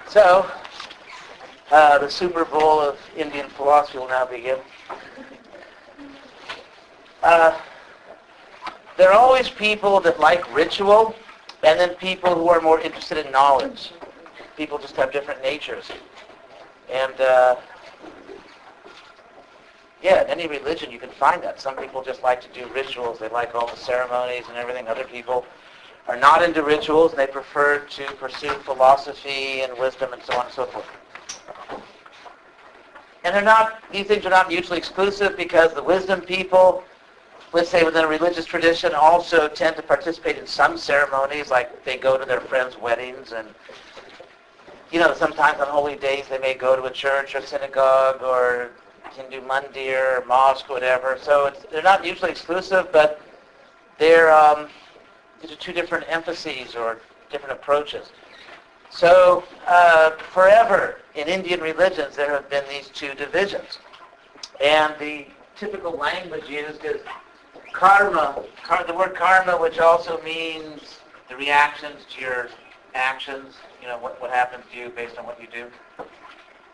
So, the Super Bowl of Indian philosophy will now begin. There are always people that like ritual, and then people who are more interested in knowledge. People just have different natures. And, in any religion you can find that. Some people just like to do rituals. They like all the ceremonies and everything. Other people are not into rituals, and they prefer to pursue philosophy and wisdom and so on and so forth. And these things are not mutually exclusive, because the wisdom people, let's say within a religious tradition, also tend to participate in some ceremonies, like they go to their friends' weddings, and sometimes on holy days they may go to a church or synagogue or Hindu mandir or mosque or whatever. So they're not mutually exclusive, but these are two different emphases or different approaches. So forever in Indian religions there have been these two divisions. And the typical language used is karma, the word karma, which also means the reactions to your actions, what happens to you based on what you do.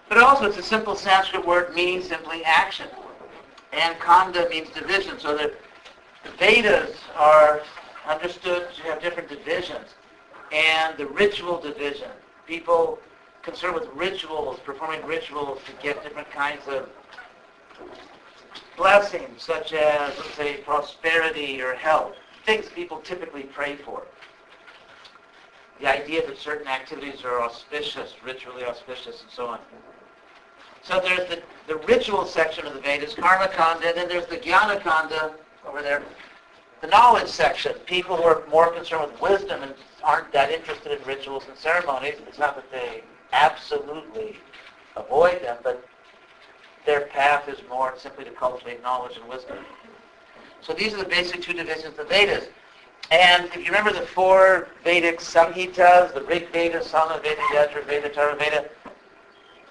But also it's a simple Sanskrit word meaning simply action. And kanda means division. So the Vedas are understood to have different divisions. And the ritual division, people concerned with rituals, performing rituals to get different kinds of blessings, such as, let's say, prosperity or health, things people typically pray for. The idea that certain activities are auspicious, ritually auspicious, and so on. So there's the ritual section of the Vedas, karma kanda, and then there's the jnana kanda over there, the knowledge section. People who are more concerned with wisdom and aren't that interested in rituals and ceremonies. It's not that they absolutely avoid them, but their path is more simply to cultivate knowledge and wisdom. So these are the basic two divisions of the Vedas. And if you remember the four Vedic Samhitas, the Rig Veda, Sama Veda, Yajur Veda, Tara Veda,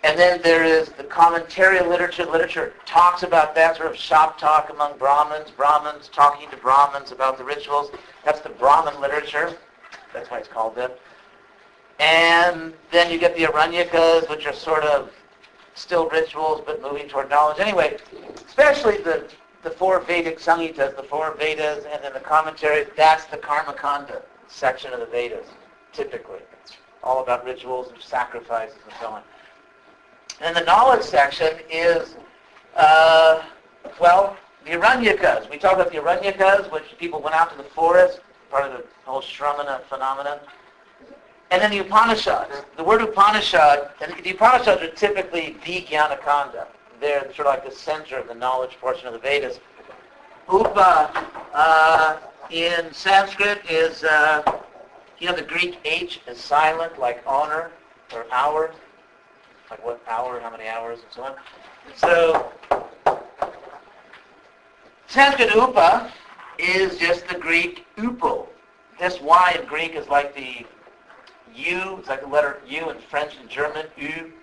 and then there is the commentary literature. Literature talks about that sort of shop talk among Brahmins talking to Brahmins about the rituals. That's the Brahmin literature. That's why it's called that. And then you get the Aranyakas, which are sort of still rituals but moving toward knowledge. Anyway, especially the four Vedic Samhitas, the four Vedas, and then the commentary, that's the Karma Kanda section of the Vedas, typically. It's all about rituals and sacrifices and so on. And the knowledge section is, the Aranyakas. We talk about the Aranyakas, which people went out to the forest, part of the whole Shramana phenomenon. And then the Upanishads. The word Upanishad, and the Upanishads are typically the Jnanakanda. They're sort of like the center of the knowledge portion of the Vedas. Upa, in Sanskrit, is, the Greek H is silent, like honor or hour. Like what hour, how many hours, and so on. So, Sanskrit upa is just the Greek upo. This Y in Greek is like the U, it's like the letter U in French and German, U.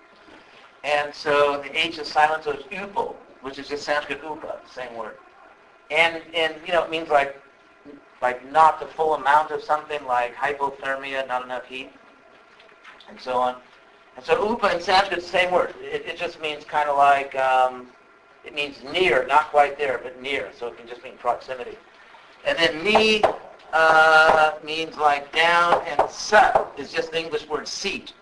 And so the H is silent, so it's upo, which is just Sanskrit upa, same word. And it means like not the full amount of something, like hypothermia, not enough heat, and so on. And so upa in Sanskrit is the same word. It just means kind of like, it means near, not quite there, but near. So it can just mean proximity. And then ni means like down, and sat is just the English word seat.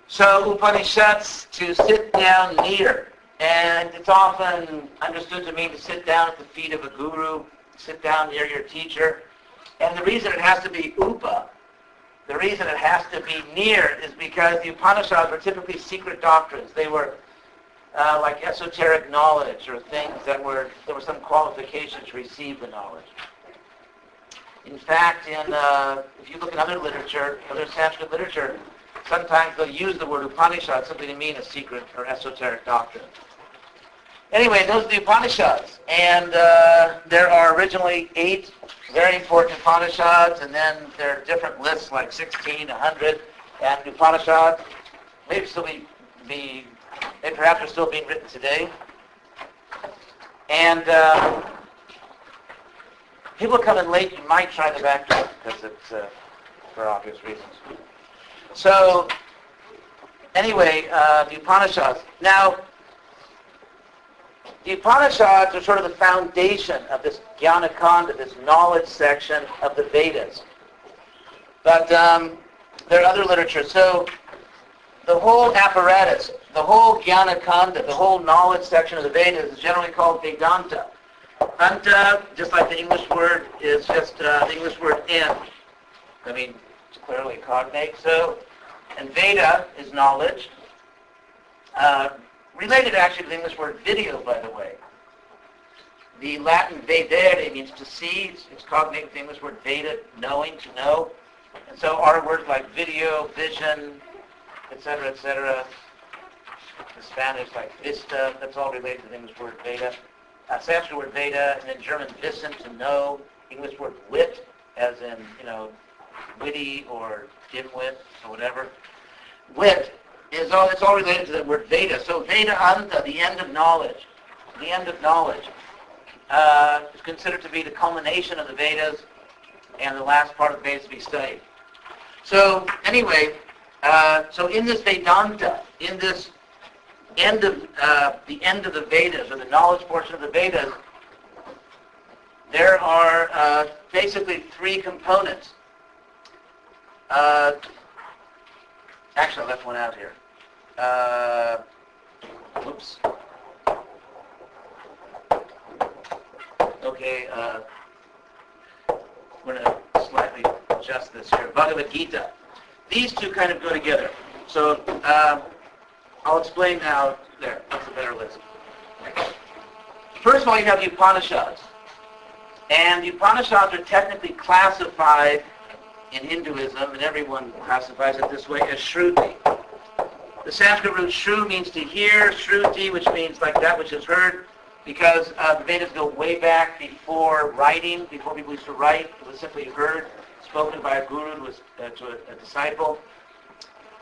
So Upanishads, to sit down near. And it's often understood to mean to sit down at the feet of a guru, sit down near your teacher. And the reason it has to be upa, the reason it has to be near, is because the Upanishads were typically secret doctrines. They were like esoteric knowledge, or things there were some qualification to receive the knowledge. In fact, if you look at other literature, other Sanskrit literature, sometimes they'll use the word Upanishad simply to mean a secret or esoteric doctrine. Anyway, those are the Upanishads. And there are originally 8 very important Upanishads, and then there are different lists like 16, 100, and Upanishads maybe perhaps are still being written today. And people come in late, you might try the back door, because it's for obvious reasons. So anyway, the Upanishads. Now, the Upanishads are sort of the foundation of this Jnana-kanda, this knowledge section of the Vedas. But there are other literature. So the whole apparatus, the whole Jnana-kanda, the whole knowledge section of the Vedas is generally called Vedanta. Anta, just like the English word, is just the English word end. I mean, it's clearly cognate. So, and Veda is knowledge. Related actually to the English word video, by the way. The Latin vedere means to see. It's cognate with the English word veda, knowing, to know. And so our words like video, vision, etc., etc., the Spanish like vista, that's all related to the English word veda. Sanskrit word veda, and then German wissen, to know. English word wit, as in, witty or dimwit or whatever. Wit. It's all related to the word Veda. So Vedanta, the end of knowledge. The end of knowledge is considered to be the culmination of the Vedas and the last part of the Vedas to be studied. So anyway, so in this Vedanta, in this end of the end of the Vedas, or the knowledge portion of the Vedas, there are basically three components. Actually, I left one out here. Whoops. Okay, we're going to slightly adjust this here. Bhagavad Gita. These two kind of go together. So I'll explain now. There, that's a better list. First of all, you have the Upanishads. And the Upanishads are technically classified in Hinduism, and everyone classifies it this way, as Shruti. The Sanskrit root shru means to hear, Shruti, which means like that which is heard, because the Vedas go way back before writing, before people used to write. It was simply heard, spoken by a guru to a disciple.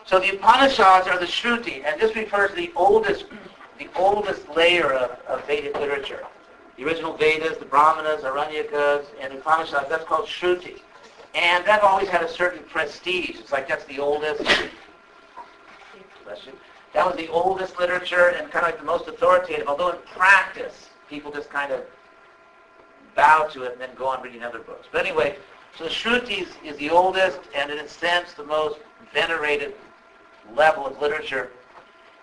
So the Upanishads are the Shruti, and this refers to the oldest layer of Vedic literature. The original Vedas, the Brahmanas, Aranyakas, and Upanishads, that's called Shruti. And that always had a certain prestige. It's like that's the oldest. That was the oldest literature and kind of like the most authoritative, although in practice, people just kind of bow to it and then go on reading other books. But anyway, so the Shrutis is the oldest and in a sense the most venerated level of literature.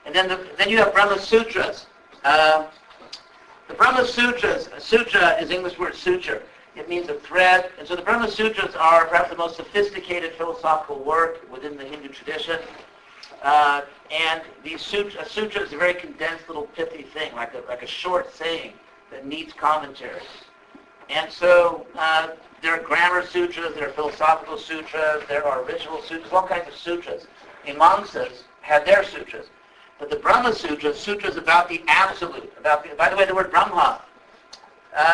And then you have Brahma Sutras. The Brahma Sutras, sutra is English word suture. It means a thread. And so the Brahma Sutras are perhaps the most sophisticated philosophical work within the Hindu tradition. And these a sutra is a very condensed little pithy thing, like a short saying that needs commentary. And so there are grammar sutras, there are philosophical sutras, there are ritual sutras, all kinds of sutras. Mimamsas had their sutras. But the Brahma Sutras about the absolute. By the way, the word Brahma,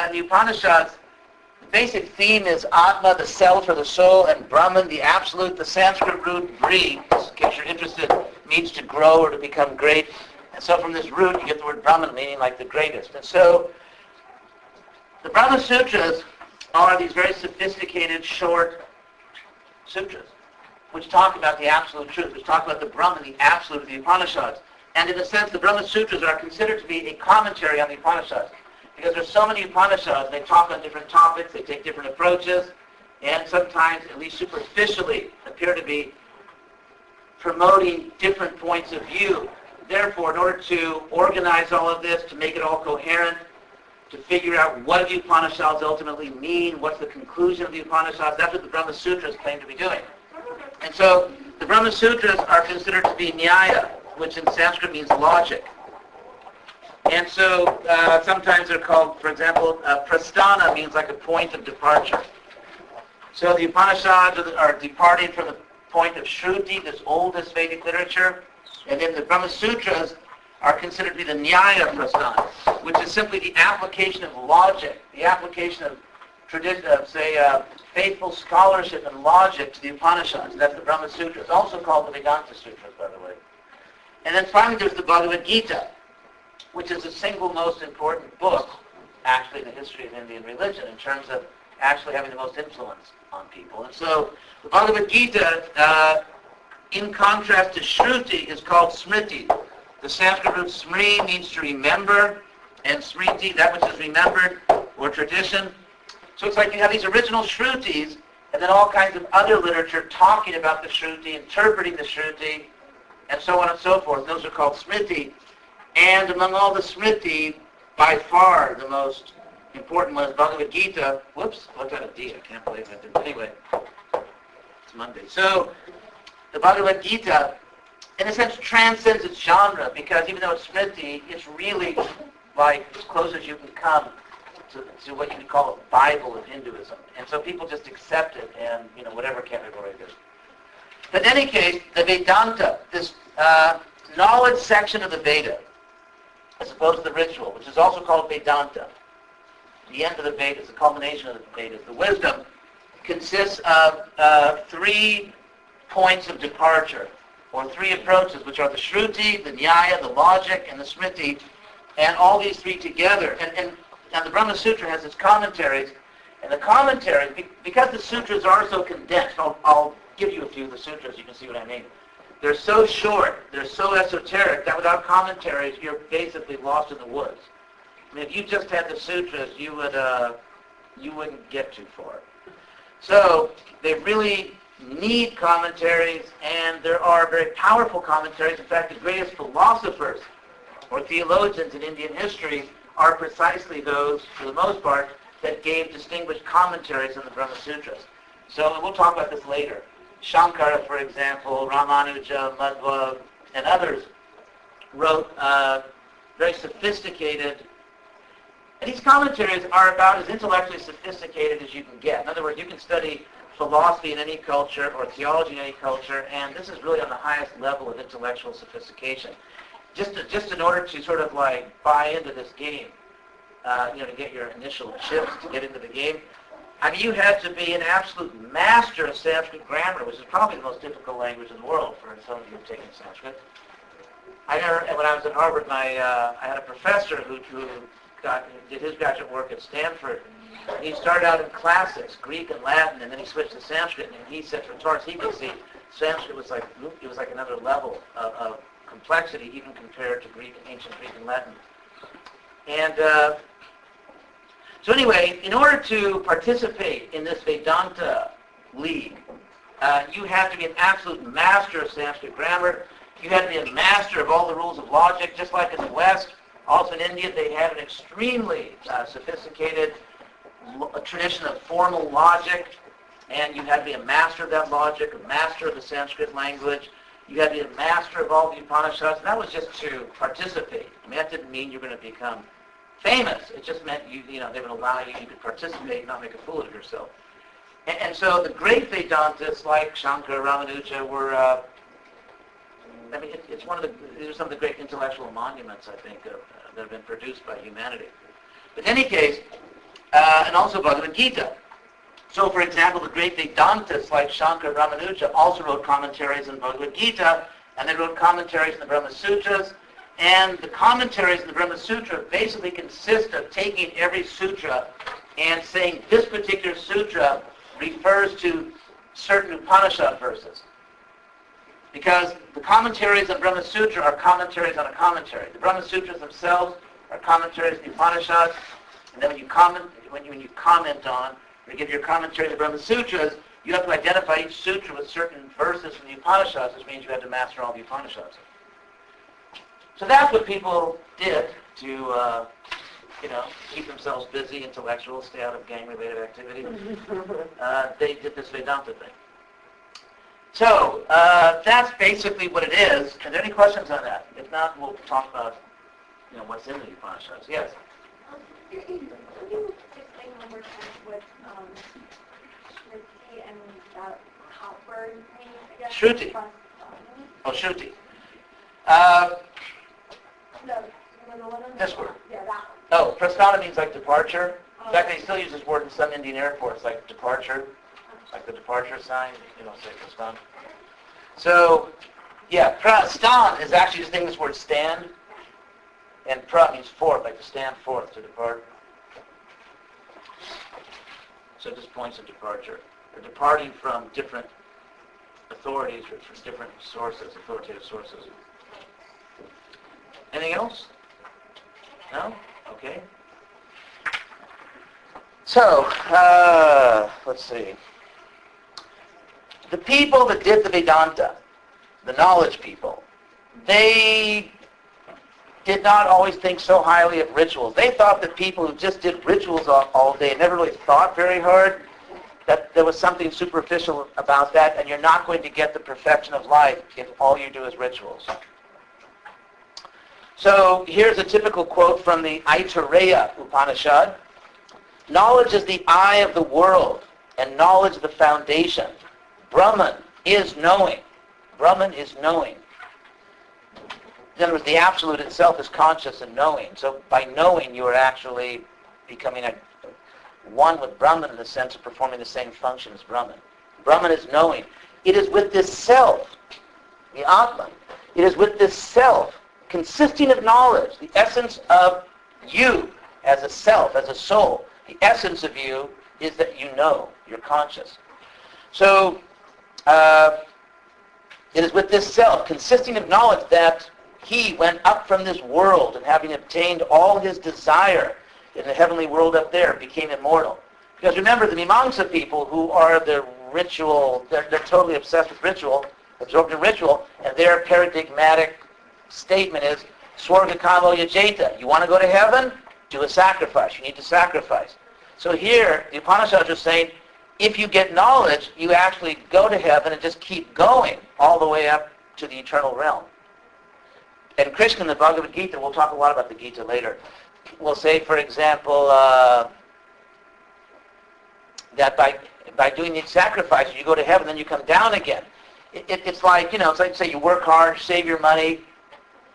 in the Upanishads, the basic theme is Atma, the self or the soul, and Brahman, the absolute. The Sanskrit root Bri, in case you're interested, means to grow or to become great. And so from this root, you get the word Brahman, meaning like the greatest. And so the Brahma Sutras are these very sophisticated, short sutras, which talk about the absolute truth, which talk about the Brahman, the absolute of the Upanishads. And in a sense, the Brahma Sutras are considered to be a commentary on the Upanishads. Because there's so many Upanishads, they talk on different topics, they take different approaches, and sometimes, at least superficially, appear to be promoting different points of view. Therefore, in order to organize all of this, to make it all coherent, to figure out what the Upanishads ultimately mean, what's the conclusion of the Upanishads, that's what the Brahma Sutras claim to be doing. And so, the Brahma Sutras are considered to be nyaya, which in Sanskrit means logic. And so sometimes they're called, for example, prasthana means like a point of departure. So the Upanishads are departing from the point of Shruti, this oldest Vedic literature, and then the Brahma Sutras are considered to be the nyaya prasthana, which is simply the application of logic, the application of tradition, faithful scholarship and logic to the Upanishads. That's the Brahma Sutras, also called the Vedanta Sutras, by the way. And then finally there's the Bhagavad Gita, which is the single most important book, actually, in the history of Indian religion, in terms of actually having the most influence on people. And so the Bhagavad Gita in contrast to Shruti, is called Smriti. The Sanskrit root smri means to remember, and smriti, that which is remembered, or tradition. So it's like you have these original Shrutis, and then all kinds of other literature talking about the Shruti, interpreting the Shruti, and so on and so forth. And those are called Smriti. And among all the Smriti, by far the most important one is Bhagavad Gita. Whoops, looked at a D. I can't believe I did. Anyway, it's Monday. So the Bhagavad Gita, in a sense, transcends its genre, because even though it's Smriti, it's really like as close as you can come to what you could call a Bible of Hinduism. And so people just accept it in, whatever category it is. But in any case, the Vedanta, this knowledge section of the Veda, as opposed to the ritual, which is also called Vedanta, the end of the Vedas, the culmination of the Vedas, the wisdom, consists of 3 points of departure, or 3 approaches, which are the Shruti, the Nyaya, the logic, and the Smriti, and all these 3 together. And the Brahma Sutra has its commentaries, and the commentaries, because the sutras are so condensed, I'll give you a few of the sutras, you can see what I mean. They're so short, they're so esoteric, that without commentaries, you're basically lost in the woods. I mean, if you just had the sutras, you wouldn't get too far. So they really need commentaries, and there are very powerful commentaries. In fact, the greatest philosophers or theologians in Indian history are precisely those, for the most part, that gave distinguished commentaries on the Brahma Sutras. So we'll talk about this later. Shankara, for example, Ramanuja, Madhva, and others wrote very sophisticated, and these commentaries are about as intellectually sophisticated as you can get. In other words, you can study philosophy in any culture or theology in any culture, and this is really on the highest level of intellectual sophistication. Just in order to sort of like buy into this game, to get your initial chips to get into the game, I mean, you had to be an absolute master of Sanskrit grammar, which is probably the most difficult language in the world for some of you who've taken Sanskrit. I remember when I was at Harvard, I had a professor who did his graduate work at Stanford. He started out in classics, Greek and Latin, and then he switched to Sanskrit. And he said, as far as he could see, Sanskrit was like another level of complexity, even compared to ancient Greek and Latin. And so anyway, in order to participate in this Vedanta league, you have to be an absolute master of Sanskrit grammar. You have to be a master of all the rules of logic, just like in the West. Also in India, they have an extremely sophisticated tradition of formal logic, and you have to be a master of that logic, a master of the Sanskrit language. You had to be a master of all the Upanishads. And that was just to participate. I mean, that didn't mean you're going to become famous. It just meant they would allow you to participate and not make a fool of yourself. And so the great Vedantists like Shankara, Ramanuja were, these are some of the great intellectual monuments, I think, that have been produced by humanity. But in any case, and also Bhagavad Gita. So, for example, the great Vedantists like Shankara, Ramanuja also wrote commentaries on Bhagavad Gita, and they wrote commentaries in the Brahma Sutras. And the commentaries in the Brahma Sutra basically consist of taking every sutra and saying this particular sutra refers to certain Upanishad verses. Because the commentaries on Brahma Sutra are commentaries on a commentary. The Brahma Sutras themselves are commentaries on the Upanishads, and then when you comment on or give your commentary to the Brahma Sutras, you have to identify each sutra with certain verses from the Upanishads, which means you have to master all the Upanishads. So that's what people did to, keep themselves busy, intellectual, stay out of gang-related activity. They did this Vedanta thing. So that's basically what it is. Are there any questions on that? If not, we'll talk about, what's in the Upanishads. Yes. Can you explain one more time what Shruti and that hot word means again? Shruti. Oh, Shruti. This word. Yeah, that one. Oh, prasthana means like departure. In fact, they still use this word in some Indian airports, like departure, like the departure sign, say prasthana. So, yeah, prasthan is actually just the English word stand, and pra means forth, like to stand forth, to depart. So just points of departure. They're departing from different authorities or from different sources, authoritative sources. Anything else? No? Okay. So, let's see. The people that did the Vedanta, the knowledge people, they did not always think so highly of rituals. They thought that people who just did rituals all day never really thought very hard, that there was something superficial about that, and you're not going to get the perfection of life if all you do is rituals. So here's a typical quote from the Aitareya Upanishad. Knowledge is the eye of the world, and knowledge the foundation. Brahman is knowing. Brahman is knowing. In other words, the Absolute itself is conscious and knowing. So by knowing, you are actually becoming one with Brahman in the sense of performing the same function as Brahman. Brahman is knowing. It is with this self, the Atman, it is with this self, consisting of knowledge, the essence of you as a self, as a soul. The essence of you is that you know, you're conscious. So it is with this self, consisting of knowledge, that he went up from this world, and having obtained all his desire in the heavenly world up there, became immortal. Because remember, the Mimamsa people, who are the ritual, they're totally obsessed with ritual, absorbed in ritual, and their paradigmatic statement is, Swarga Kamo Yajeta. You want to go to heaven? Do a sacrifice. You need to sacrifice. So here, the Upanishads are saying, if you get knowledge, you actually go to heaven and just keep going all the way up to the eternal realm. And Krishna in the Bhagavad Gita, we'll talk a lot about the Gita later, will say, for example, that by doing these sacrifices, you go to heaven, then you come down again. It's like, it's like, say, you work hard, save your money,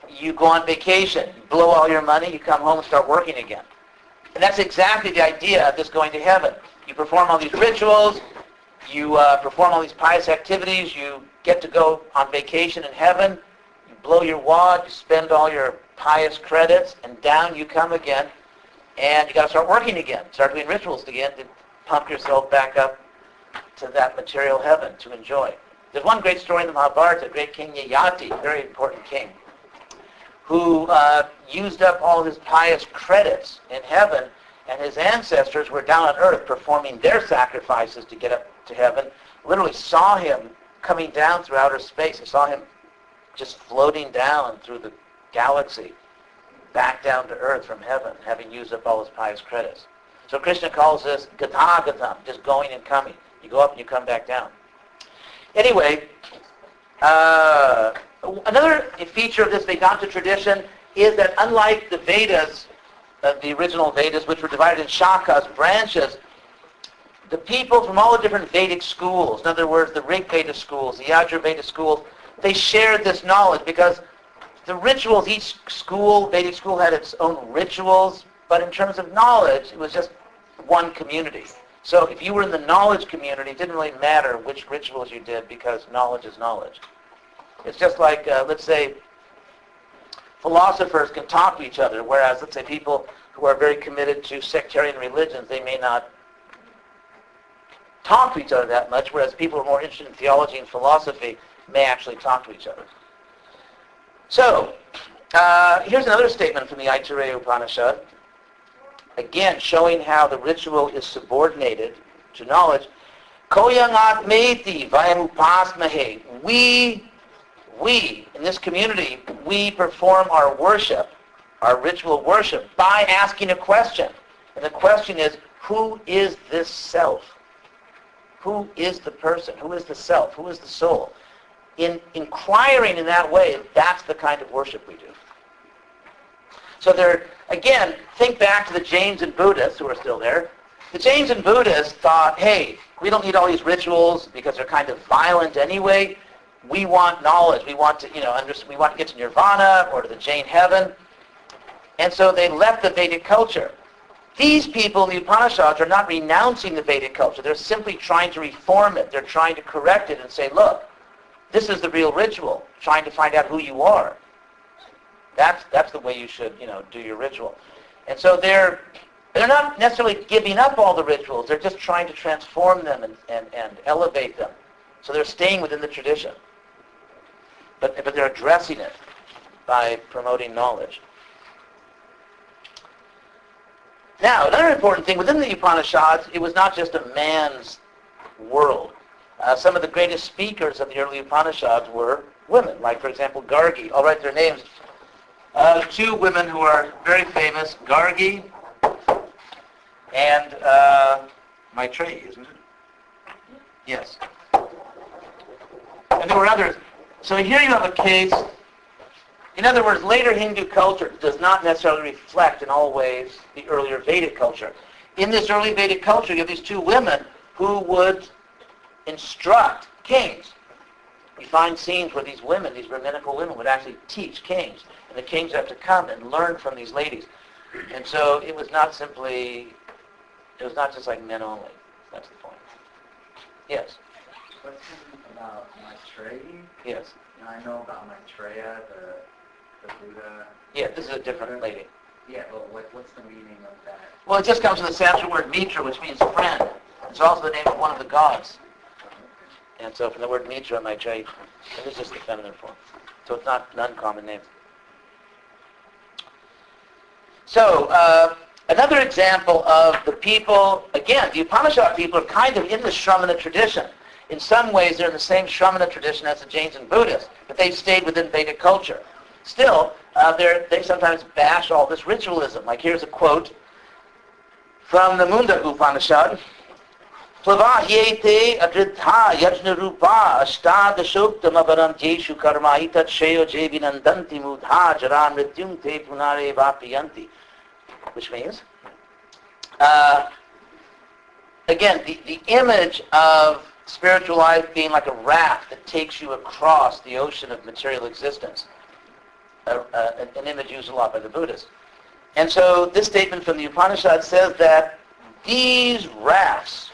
you go on vacation, you blow all your money, you come home and start working again. And that's exactly the idea of this going to heaven. You perform all these rituals, you perform all these pious activities, you get to go on vacation in heaven, you blow your wad, you spend all your pious credits, and down you come again, and you got to start working again, start doing rituals again to pump yourself back up to that material heaven to enjoy. There's one great story in the Mahabharata, great King Yayati, very important king, who used up all his pious credits in heaven, and his ancestors were down on earth performing their sacrifices to get up to heaven, literally saw him coming down through outer space. They saw him just floating down through the galaxy, back down to earth from heaven, having used up all his pious credits. So Krishna calls this gata-gatam, just going and coming. You go up and you come back down. Anyway, another feature of this Vedanta tradition is that unlike the Vedas, the original Vedas, which were divided in shakas, branches, the people from all the different Vedic schools, in other words, the Rig Veda schools, the Yajurveda schools, they shared this knowledge because the rituals, each school, Vedic school had its own rituals, but in terms of knowledge, it was just one community. So if you were in the knowledge community, it didn't really matter which rituals you did because knowledge is knowledge. It's just like, let's say, philosophers can talk to each other, whereas, let's say, people who are very committed to sectarian religions, they may not talk to each other that much, whereas people who are more interested in theology and philosophy may actually talk to each other. So, here's another statement from the Aitareya Upanishad, again showing how the ritual is subordinated to knowledge. Koyang atmeti vayam upasmahe. We, in this community, we perform our worship, our ritual worship, by asking a question. And the question is, who is this self? Who is the person? Who is the self? Who is the soul? In inquiring in that way, that's the kind of worship we do. So there, again, think back to the Jains and Buddhists who are still there. The Jains and Buddhists thought, hey, we don't need all these rituals because they're kind of violent anyway. We want knowledge. We want to, we want to get to nirvana or to the Jain heaven. And so they left the Vedic culture. These people in the Upanishads are not renouncing the Vedic culture. They're simply trying to reform it. They're trying to correct it and say, look, this is the real ritual, trying to find out who you are. That's the way you should, do your ritual. And so they're not necessarily giving up all the rituals. They're just trying to transform them and elevate them So they're staying within the tradition. But they're addressing it by promoting knowledge. Now, another important thing, within the Upanishads, it was not just a man's world. Some of the greatest speakers of the early Upanishads were women, like, for example, Gargi. I'll write their names. Two women who are very famous, Gargi and Maitreyi, isn't it? Yes. And there were others. So here you have a case. In other words, later Hindu culture does not necessarily reflect in all ways the earlier Vedic culture. In this early Vedic culture, you have these two women who would instruct kings. You find scenes where these women, these rabbinical women, would actually teach kings. And the kings have to come and learn from these ladies. And so it was not just like men only. That's the point. Yes? Question about Maitreyi. Yes. I know about Maitreya, the Buddha. Yeah, this is a different lady. Yeah, well, what's the meaning of that? Well, it just comes from the Sanskrit word mitra, which means friend. It's also the name of one of the gods. And so from the word mitra, Maitreyi, and this is just the feminine form. So it's not an uncommon name. So, another example of the people, again, the Upanishad people are kind of in the Shramana tradition. In some ways, they're in the same Shramana tradition as the Jains and Buddhists, but they've stayed within Vedic culture. Still, they sometimes bash all this ritualism. Like here's a quote from the Munda Upanishad. Plavahyete adridha yajna rupa ashtadashoktam avarantyeshu karma itat sheyo jevinandanti mudha jaran mrityum te punare vapiyanti. Which means, again, the image of spiritual life being like a raft that takes you across the ocean of material existence. An image used a lot by the Buddhists. And so this statement from the Upanishad says that these rafts,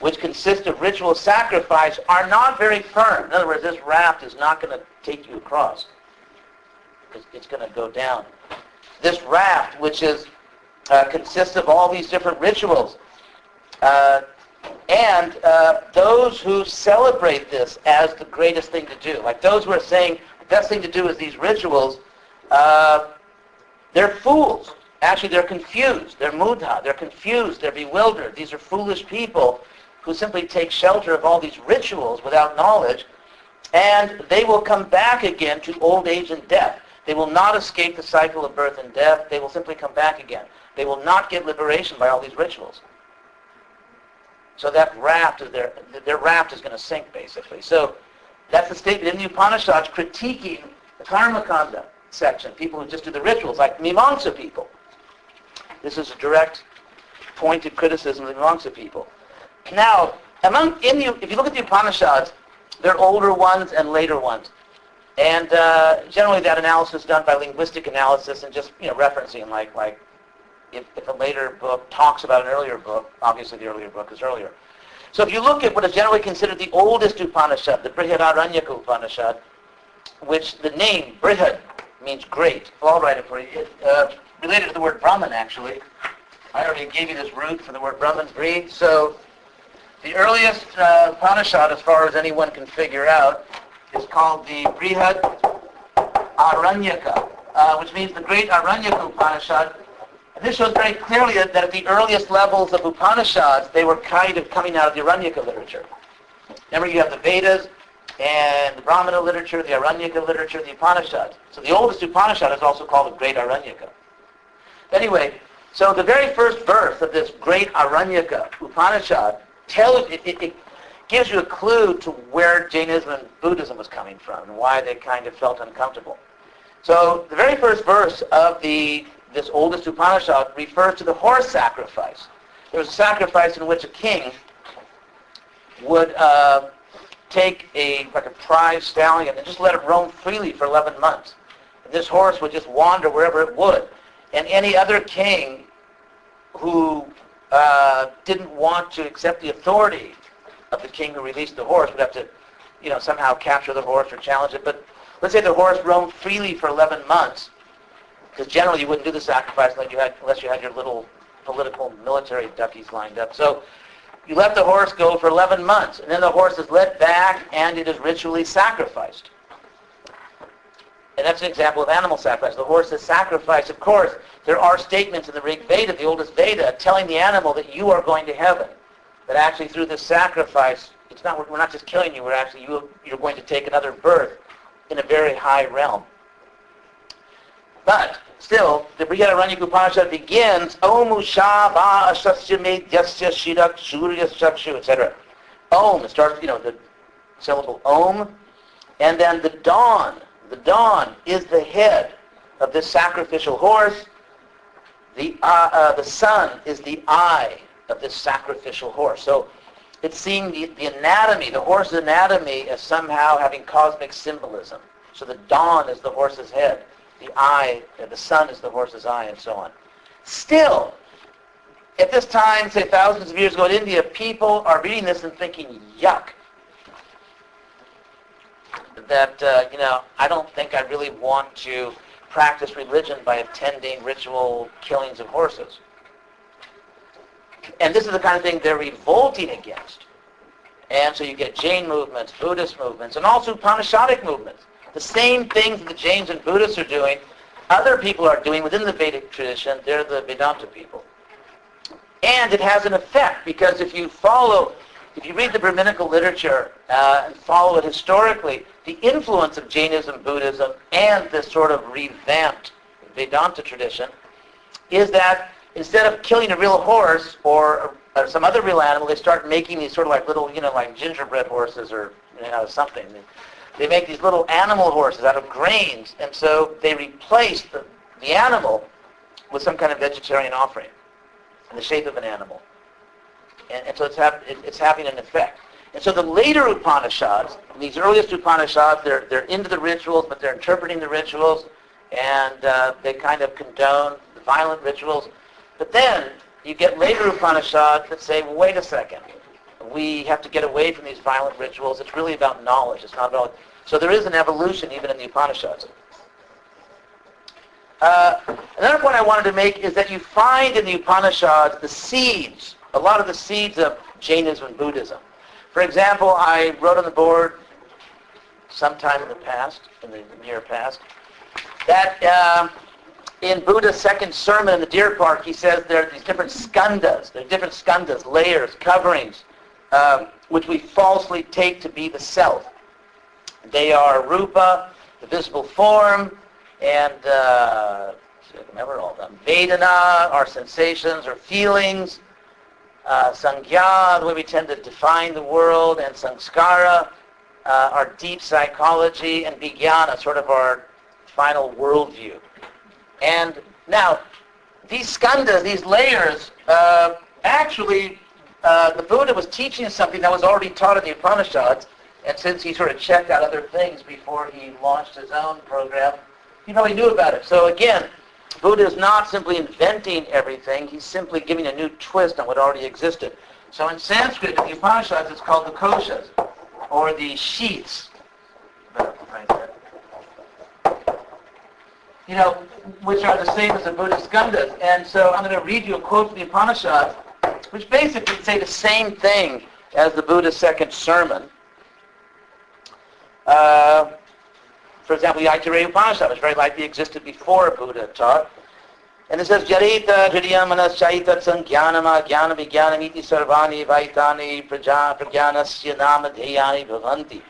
which consist of ritual sacrifice, are not very firm. In other words, this raft is not going to take you across. It's going to go down. This raft, which consists of all these different rituals, and those who celebrate this as the greatest thing to do, like those who are saying the best thing to do is these rituals, they're fools. Actually, they're confused. They're mudha. They're confused. They're bewildered. These are foolish people who simply take shelter of all these rituals without knowledge, and they will come back again to old age and death. They will not escape the cycle of birth and death. They will simply come back again. They will not get liberation by all these rituals. So that raft is their raft is going to sink, basically. So that's the statement in the Upanishads critiquing the Karmakanda section, people who just do the rituals, like Mimamsa people. This is a direct, pointed criticism of the Mimamsa people. Now, if you look at the Upanishads, there are older ones and later ones. And generally that analysis is done by linguistic analysis and just referencing like if a later book talks about an earlier book, obviously the earlier book is earlier. So if you look at what is generally considered the oldest Upanishad, the Brihadaranyaka Upanishad, which the name Brihad means great. Well, I'll write it for you. It's related to the word Brahman, actually. I already gave you this root for the word Brahman, breed. So the earliest Upanishad, as far as anyone can figure out, is called the Brihad Aranyaka, which means the great Aranyaka Upanishad. And this shows very clearly that at the earliest levels of Upanishads, they were kind of coming out of the Aranyaka literature. Remember, you have the Vedas and the Brahmana literature, the Aranyaka literature, the Upanishads. So the oldest Upanishad is also called the Great Aranyaka. Anyway, so the very first verse of this Great Aranyaka Upanishad it gives you a clue to where Jainism and Buddhism was coming from and why they kind of felt uncomfortable. So the very first verse of this oldest Upanishad refers to the horse sacrifice. There was a sacrifice in which a king would take a prize stallion and just let it roam freely for 11 months. And this horse would just wander wherever it would. And any other king who didn't want to accept the authority of the king who released the horse would have to, somehow capture the horse or challenge it. But let's say the horse roamed freely for 11 months, because generally you wouldn't do the sacrifice unless you had your little political military duckies lined up. So you let the horse go for 11 months, and then the horse is led back and it is ritually sacrificed. And that's an example of animal sacrifice. The horse is sacrificed. Of course, there are statements in the Rig Veda, the oldest Veda, telling the animal that you are going to heaven. That actually through this sacrifice, we're not just killing you, you're going to take another birth in a very high realm. But still, the Hridayananda Upanishad begins, Om Usha Va Asasya Me Yasya Shirak Surya Chakshu, etc. Om, it starts, the syllable Om, and then the dawn. The dawn is the head of this sacrificial horse. The sun is the eye of this sacrificial horse. So it's seeing the anatomy, the horse's anatomy, as somehow having cosmic symbolism. So the dawn is the horse's head. The sun is the horse's eye, and so on. Still, at this time, say thousands of years ago in India, people are reading this and thinking, yuck. That, I don't think I really want to practice religion by attending ritual killings of horses. And this is the kind of thing they're revolting against. And so you get Jain movements, Buddhist movements, and also Upanishadic movements. The same things that the Jains and Buddhists are doing, other people are doing within the Vedic tradition. They're the Vedanta people. And it has an effect, because if you read the Brahminical literature and follow it historically, the influence of Jainism, Buddhism, and this sort of revamped Vedanta tradition is that instead of killing a real horse or some other real animal, they start making these sort of like little, like gingerbread horses or something. They make these little animal horses out of grains, and so they replace the animal with some kind of vegetarian offering in the shape of an animal. And so it's having an effect. And so the later Upanishads, these earliest Upanishads, they're into the rituals, but they're interpreting the rituals, and they kind of condone the violent rituals. But then you get later Upanishads that say, well, wait a second. We have to get away from these violent rituals. It's really about knowledge. It's not about... So there is an evolution even in the Upanishads. Another point I wanted to make is that you find in the Upanishads the seeds, a lot of the seeds of Jainism and Buddhism. For example, I wrote on the board sometime in the past, in the near past, that in Buddha's second sermon in the Deer Park, he says there are these different skandhas. There are different skandhas, layers, coverings, which we falsely take to be the self. They are rupa, the visible form, and I remember all of them. Vedana, our sensations or feelings. Sankhya, the way we tend to define the world, and samskara, our deep psychology, and vijnana, sort of our final worldview. And now, these skandhas, these layers, actually, the Buddha was teaching us something that was already taught in the Upanishads, and since he sort of checked out other things before he launched his own program, he knew about it. So again, Buddha is not simply inventing everything, he's simply giving a new twist on what already existed. So in Sanskrit, in the Upanishads, it's called the koshas, or the sheaths. Which are the same as the Buddhist skandhas. And so I'm going to read you a quote from the Upanishads, which basically say the same thing as the Buddha's second sermon. For example, the Aitareya Upanishad, which very likely existed before Buddha taught. And it says, Jarita Hridayananda Chaita Sanjnanama Jnana Vijnanamiti Sarvani Vaitani Prajnanasya Nama Dheyani Bhavanti.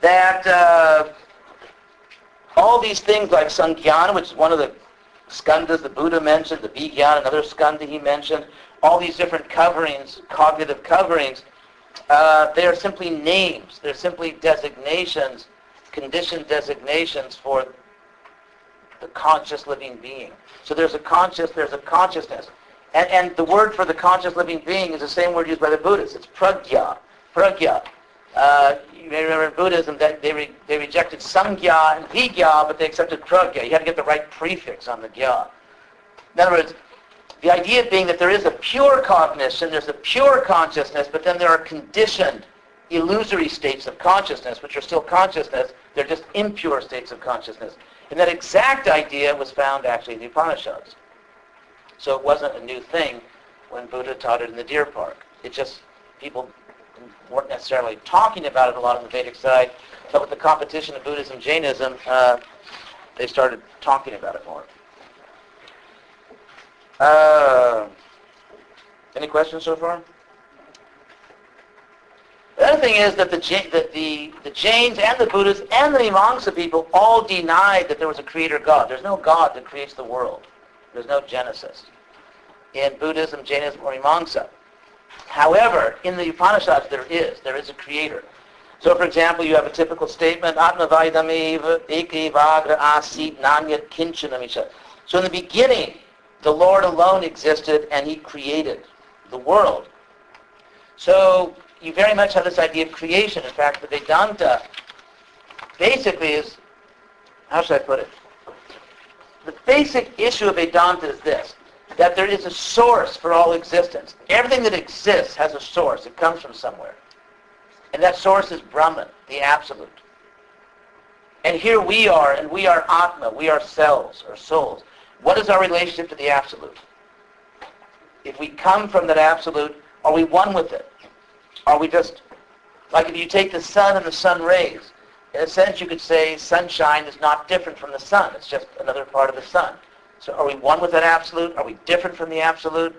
That all these things like Sanjnana, which is one of the skandhas the Buddha mentioned, the Vijnana, another skandha he mentioned, all these different coverings, cognitive coverings, they are simply names. They're simply designations, conditioned designations for the conscious living being. So there's a consciousness. And the word for the conscious living being is the same word used by the Buddhists. It's pragya. Pragya. You may remember in Buddhism that they rejected samgya and vigya, but they accepted pragya. You had to get the right prefix on the gya. In other words, the idea being that there is a pure cognition, there's a pure consciousness, but then there are conditioned, illusory states of consciousness, which are still consciousness. They're just impure states of consciousness. And that exact idea was found actually in the Upanishads. So it wasn't a new thing when Buddha taught it in the Deer Park. It just, people weren't necessarily talking about it a lot on the Vedic side, but with the competition of Buddhism, Jainism, they started talking about it more. Any questions so far? The other thing is that the Jains and the Buddhists and the Mimamsa people all denied that there was a creator God. There's no God that creates the world. There's no Genesis in Buddhism, Jainism, or Mimamsa. However, in the Upanishads there is a creator. So for example, you have a typical statement, Atma Vaidameva Eke Vagra Asit Nanyat Kinchanamisha. So in the beginning, the Lord alone existed and he created the world. So you very much have this idea of creation. In fact, the Vedanta basically is, how should I put it? The basic issue of Vedanta is this, that there is a source for all existence. Everything that exists has a source. It comes from somewhere. And that source is Brahman, the Absolute. And here we are, and we are Atma, we are selves, or souls. What is our relationship to the Absolute? If we come from that Absolute, are we one with it? Are we just, like if you take the sun and the sun rays, in a sense you could say sunshine is not different from the sun. It's just another part of the sun. So are we one with that Absolute? Are we different from the Absolute?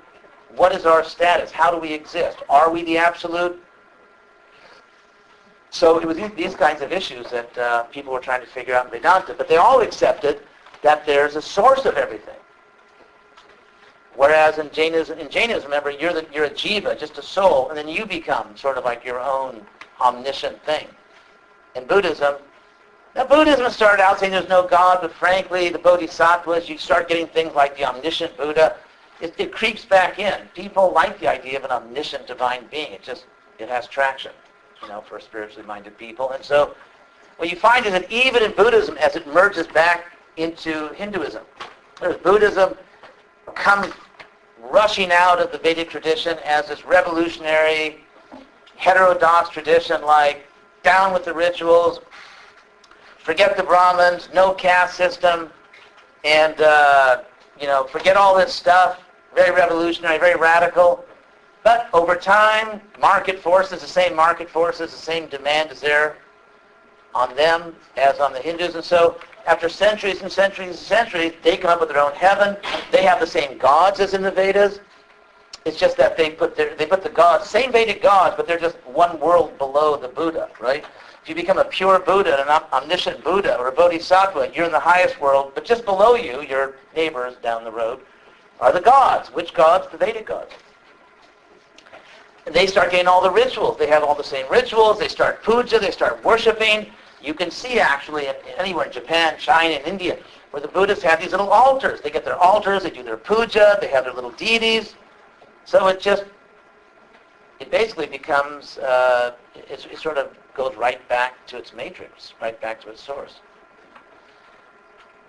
What is our status? How do we exist? Are we the Absolute? So it was these kinds of issues that people were trying to figure out in Vedanta, but they all accepted that there's a source of everything. Whereas in Jainism, remember, you're a jiva, just a soul, and then you become sort of like your own omniscient thing. In Buddhism, now Buddhism started out saying there's no God, but frankly, the bodhisattvas, you start getting things like the omniscient Buddha. It creeps back in. People like the idea of an omniscient divine being. It has traction, for spiritually minded people. And so what you find is that even in Buddhism, as it merges back into Hinduism, there's Buddhism comes rushing out of the Vedic tradition as this revolutionary, heterodox tradition, like down with the rituals, forget the Brahmins, no caste system, and forget all this stuff. Very revolutionary, very radical. But over time, market forces, the same demand is there on them as on the Hindus. And so after centuries and centuries and centuries, they come up with their own heaven. They have the same gods as in the Vedas. It's just that they put the gods, same Vedic gods, but they're just one world below the Buddha, right? If you become a pure Buddha, an omniscient Buddha, or a bodhisattva, you're in the highest world, but just below you, your neighbors down the road, are the gods. Which gods? The Vedic gods. And they start getting all the rituals. They have all the same rituals. They start puja. They start worshiping. You can see actually anywhere in Japan, China, and India, where the Buddhists have these little altars. They get their altars. They do their puja. They have their little deities. So it basically becomes, it sort of goes right back to its matrix, right back to its source.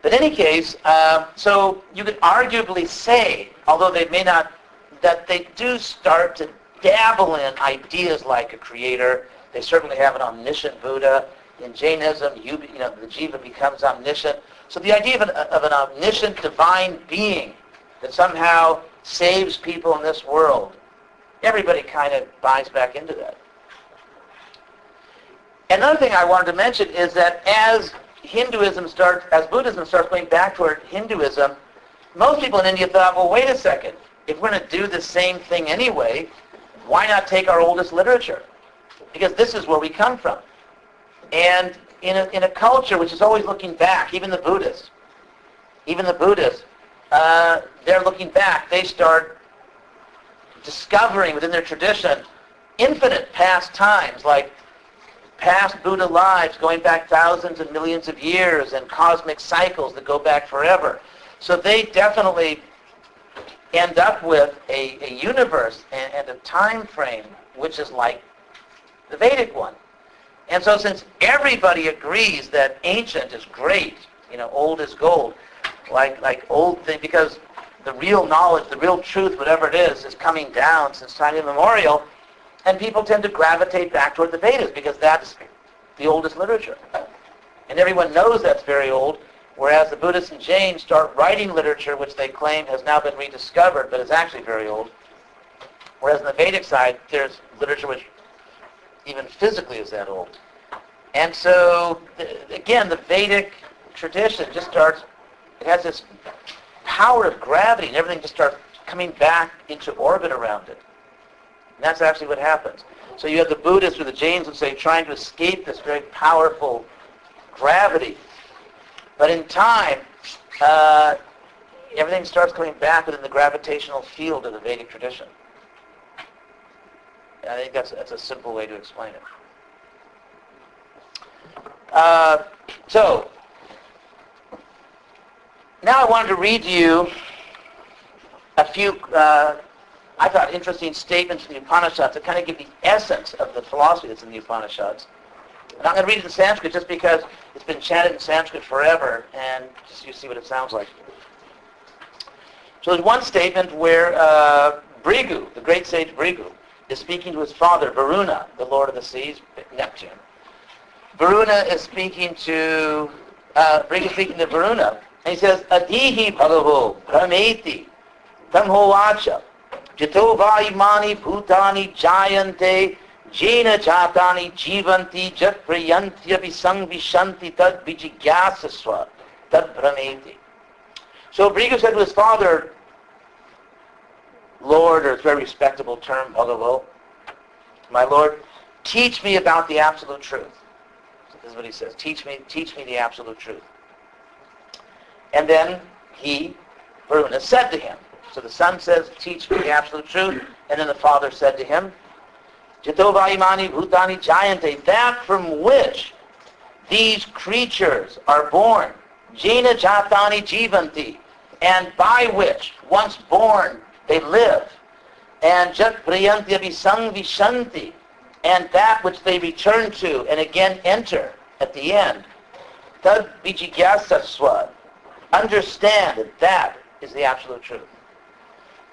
But in any case, so you could arguably say, although they may not, that they do start to dabble in ideas like a creator. They certainly have an omniscient Buddha. In Jainism, the jiva becomes omniscient. So the idea of an omniscient divine being that somehow saves people in this world, everybody kind of buys back into that. Another thing I wanted to mention is that as Buddhism starts going back toward Hinduism, most people in India thought, well, wait a second. If we're going to do the same thing anyway, why not take our oldest literature? Because this is where we come from. And in a culture which is always looking back, even the Buddhists, they're looking back. They start discovering within their tradition infinite past times, like past Buddha lives going back thousands and millions of years, and cosmic cycles that go back forever. So they definitely end up with a universe and a time frame which is like the Vedic one. And so since everybody agrees that ancient is great, old is gold, like old thing, because the real knowledge, the real truth, whatever it is coming down since time immemorial, and people tend to gravitate back toward the Vedas because that's the oldest literature. And everyone knows that's very old, whereas the Buddhists and Jains start writing literature which they claim has now been rediscovered, but is actually very old. Whereas on the Vedic side, there's literature which even physically is that old. And so, again, the Vedic tradition just starts, it has this power of gravity, and everything just starts coming back into orbit around it. And that's actually what happens. So you have the Buddhists or the Jains would say trying to escape this very powerful gravity. But in time, everything starts coming back within the gravitational field of the Vedic tradition. I think that's a simple way to explain it. So, now I wanted to read to you a few, I thought, interesting statements from the Upanishads that kind of give the essence of the philosophy that's in the Upanishads. And I'm going to read it in Sanskrit just because it's been chanted in Sanskrit forever, and just you see what it sounds like. So there's one statement where Bhrigu, the great sage Bhrigu, is speaking to his father, Varuna, the lord of the seas, Neptune. Varuna is speaking to, Bhrigu is speaking to Varuna, and he says, Adihi bhagavo prameti tamhovacha jito vaimani bhutani jayante jena jatani jivanti jat prayantyapi sangvishanti tad vijigyasasva tad prameti. So Bhrigu said to his father, Lord, or it's a very respectable term, bhagavo, my Lord, teach me about the absolute truth. This is what he says, teach me the absolute truth. And then Varuna said to him, so the son says, teach me the absolute truth, and then the father said to him, Jito vaimani bhutani jayante, that from which these creatures are born, jena jatani jivanti, and by which, once born, they live, and jat prayantyapi sangvishanti, and that which they return to and again enter at the end, tad vijigyasasva, understand that that is the absolute truth.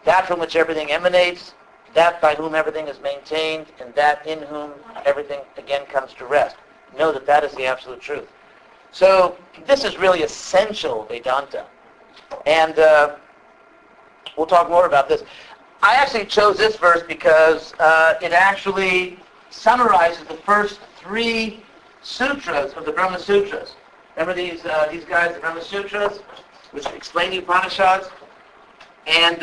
That from which everything emanates, that by whom everything is maintained, and that in whom everything again comes to rest. Know that that is the absolute truth. So this is really essential Vedanta. And we'll talk more about this. I actually chose this verse because it actually summarizes the first 3 sutras of the Brahma Sutras. Remember these guys, the Brahma Sutras, which explain the Upanishads, and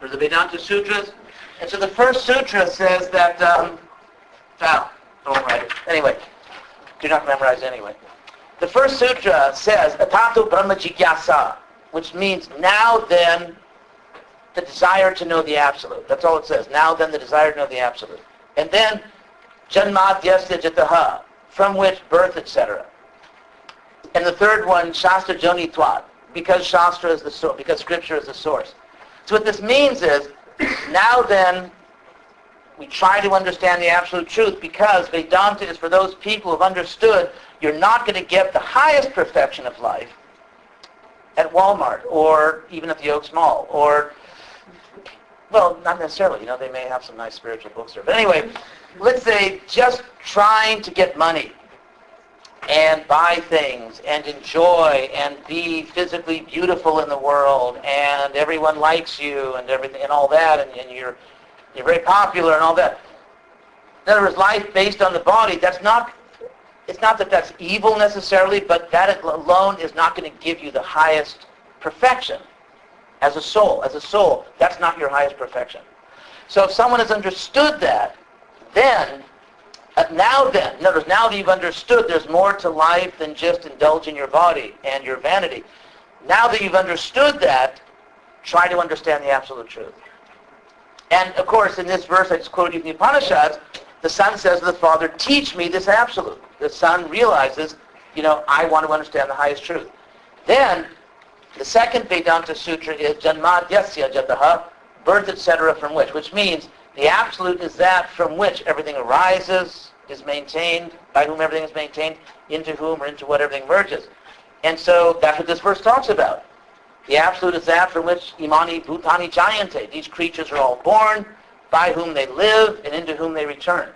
or the Vedanta Sutras. And so the first sutra says that, don't write it. Anyway, do not memorize anyway. The first sutra says, Atato Brahma Jigyasa, which means now then the desire to know the absolute. That's all it says. Now then the desire to know the absolute. And then Janmadhyasya Jataha, from which birth, etc. And the third one, Shastra Jonitvat, because Shastra is the source, because Scripture is the source. So what this means is, now then, we try to understand the absolute truth because Vedanta is for those people who have understood you're not going to get the highest perfection of life at Walmart or even at the Oaks Mall or, well, not necessarily. They may have some nice spiritual books there. But anyway, let's say just trying to get money and buy things and enjoy and be physically beautiful in the world and everyone likes you and everything and all that and you're very popular and all that. In other words, life based on the body, it's not that that's evil necessarily, but that alone is not going to give you the highest perfection as a soul. As a soul, that's not your highest perfection. So if someone has understood that, then now that you've understood there's more to life than just indulging your body and your vanity. Now that you've understood that, try to understand the absolute truth. And of course, in this verse I just quoted you from the Upanishads, the son says to the father, teach me this absolute. The son realizes, I want to understand the highest truth. Then, the second Vedanta Sutra is Janmadhyasya Jataha, birth, etc., from which means the absolute is that from which everything arises, is maintained, by whom everything is maintained, into whom or into what everything merges. And so that's what this verse talks about. The absolute is that from which imani bhutani jayante. These creatures are all born, by whom they live, and into whom they return.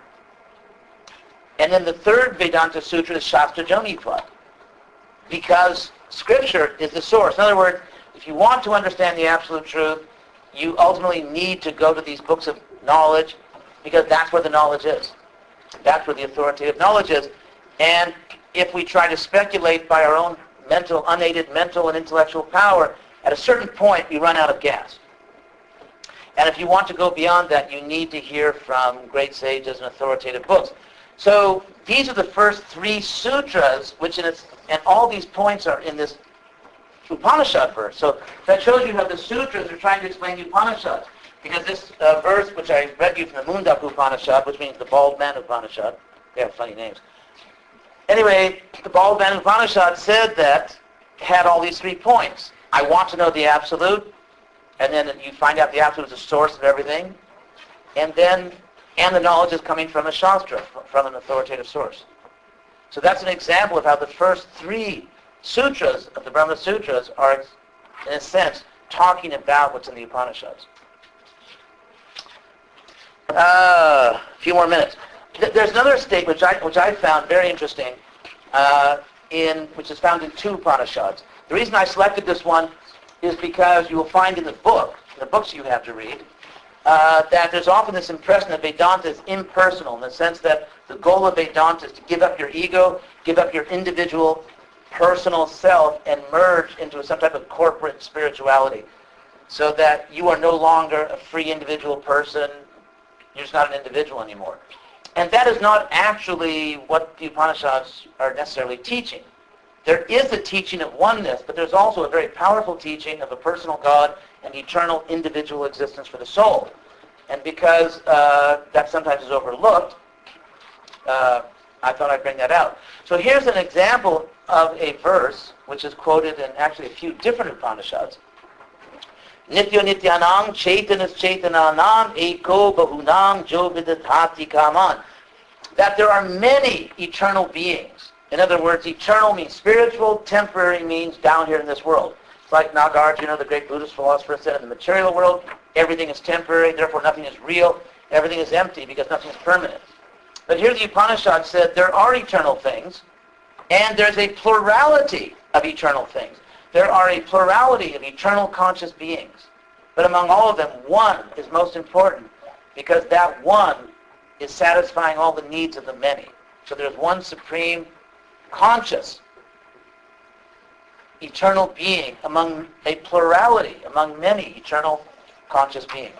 And then the third Vedanta Sutra is Shastra Jonitvat, because Scripture is the source. In other words, if you want to understand the absolute truth, you ultimately need to go to these books of knowledge because that's where the knowledge is. That's where the authoritative knowledge is. And if we try to speculate by our own unaided mental and intellectual power, at a certain point we run out of gas. And if you want to go beyond that, you need to hear from great sages and authoritative books. So these are the first 3 sutras, which and all these points are in this Upanishad verse. So that shows you how the sutras are trying to explain the Upanishads. Because this verse, which I read you from the Mundak Upanishad, which means the bald man Upanishad, they have funny names. Anyway, the bald man Upanishad said that, had all these 3 points. I want to know the absolute, and then you find out the absolute is the source of everything, and the knowledge is coming from a shastra, from an authoritative source. So that's an example of how the first 3 sutras of the Brahma Sutras are, in a sense, talking about what's in the Upanishads. A few more minutes. There's another statement which I found very interesting, which is found in 2 Upanishads. The reason I selected this one is because you will find in the books you have to read, that there's often this impression that Vedanta is impersonal in the sense that the goal of Vedanta is to give up your ego, give up your individual personal self, and merge into some type of corporate spirituality, so that you are no longer a free individual person. You're just not an individual anymore. And that is not actually what the Upanishads are necessarily teaching. There is a teaching of oneness, but there's also a very powerful teaching of a personal God and eternal individual existence for the soul. And because that sometimes is overlooked, I thought I'd bring that out. So here's an example of a verse which is quoted in actually a few different Upanishads. Nitya nityanam chaitanas chaitananam eko bahunam jo vidathati kaman. That there are many eternal beings. In other words, eternal means spiritual, temporary means down here in this world. It's like Nagarjuna, the great Buddhist philosopher, said, in the material world, everything is temporary, therefore nothing is real, everything is empty because nothing is permanent. But here the Upanishad said there are eternal things, and there's a plurality of eternal things. There are a plurality of eternal conscious beings. But among all of them, one is most important because that one is satisfying all the needs of the many. So there's one supreme conscious eternal being among a plurality, among many eternal conscious beings.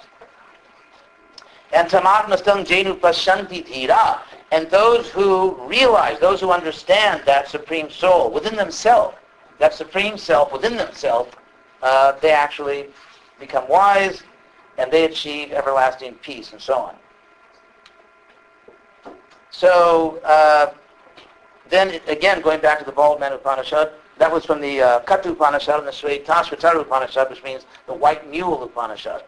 And tamatmastam jenu pashanti dhira. And those who realize, those who understand that supreme soul within themselves, that supreme self within themselves, they actually become wise and they achieve everlasting peace and so on. So then again, going back to the bald man Upanishad, that was from the Katu Upanishad and the Shvetashvatara Upanishad, which means the white mule Upanishad.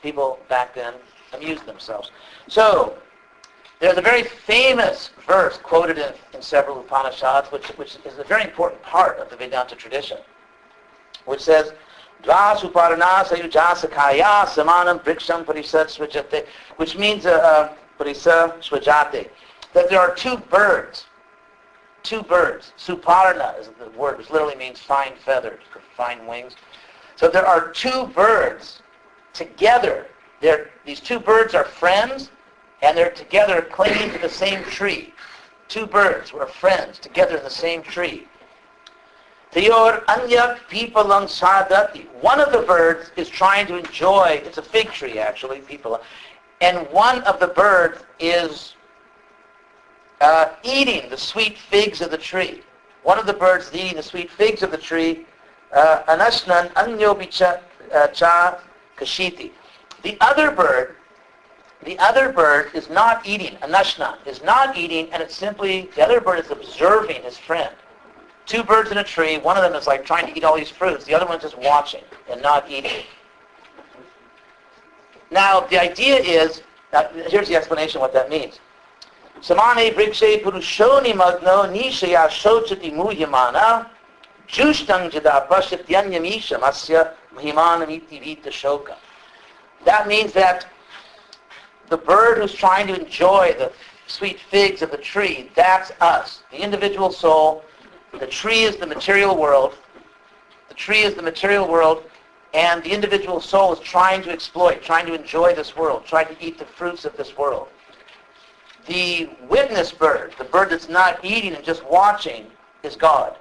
People back then amused themselves. So there's a very famous verse quoted in several Upanishads, which is a very important part of the Vedanta tradition, which says, Dva suparana sayujasa kaya samanam briksham parisad swajate, which means parisa swajate, that there are 2 birds. 2 birds. Suparna is the word, which literally means fine feathers, or fine wings. So there are 2 birds together. These 2 birds are friends, and they're together clinging to the same tree. 2 birds were friends together in the same tree. Tayor anyak pipalang sadati. One of the birds is trying to enjoy, it's a fig tree actually, people, and one of the birds is eating the sweet figs of the tree. One of the birds is eating the sweet figs of the tree. Anashnan anyobicha cha kashiti. The other bird is not eating. Anashnan is not eating, and it's simply, the other bird is observing his friend. 2 birds in a tree, one of them is like trying to eat all these fruits, the other one's just watching and not eating. Now, the idea is, here's the explanation of what that means. Samane vrikshe purushoni magno nishaya shochati muhyamana jushtang jada pashatyanyamisha masya mahimanamiti vita shoka. That means that the bird who's trying to enjoy the sweet figs of the tree, that's us, the individual soul. The tree is the material world. The tree is the material world, and the individual soul is trying to exploit, trying to enjoy this world, trying to eat the fruits of this world. The witness bird, the bird that's not eating and just watching, is God.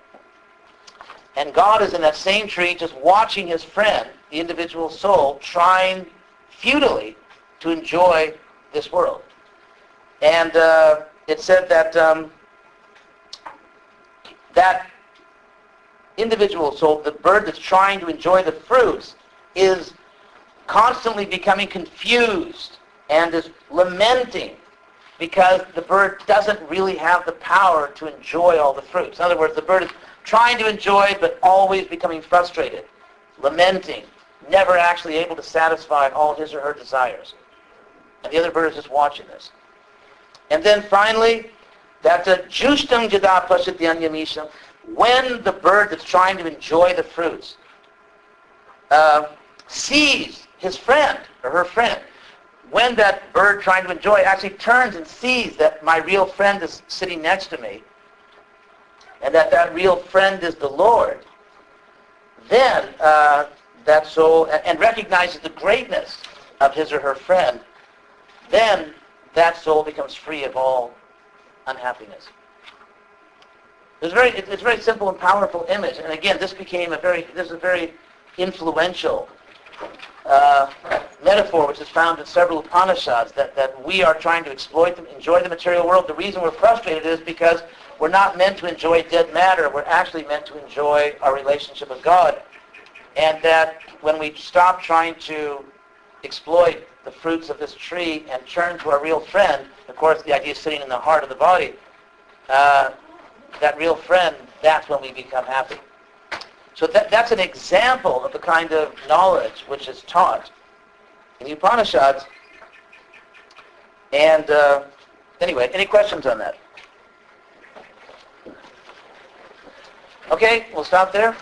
And God is in that same tree just watching his friend, the individual soul, trying futilely to enjoy this world. And it said that that individual soul, the bird that's trying to enjoy the fruits, is constantly becoming confused and is lamenting because the bird doesn't really have the power to enjoy all the fruits. In other words, the bird is trying to enjoy but always becoming frustrated, lamenting, never actually able to satisfy all his or her desires. And the other bird is just watching this. And then finally, that jushtam jada pashatyanyamisham, when the bird that's trying to enjoy the fruits sees his friend or her friend, when that bird trying to enjoy actually turns and sees that my real friend is sitting next to me, and that real friend is the Lord, then that soul, and recognizes the greatness of his or her friend, then that soul becomes free of all unhappiness. It's a very simple and powerful image, and again, this is a very influential metaphor which is found in several Upanishads, that we are trying to enjoy the material world. The reason we're frustrated is because we're not meant to enjoy dead matter. We're actually meant to enjoy our relationship with God. And that when we stop trying to exploit the fruits of this tree and turn to our real friend, of course the idea is sitting in the heart of the body, that real friend, that's when we become happy. So that's an example of the kind of knowledge which is taught in the Upanishads. And anyway, any questions on that? Okay, we'll stop there.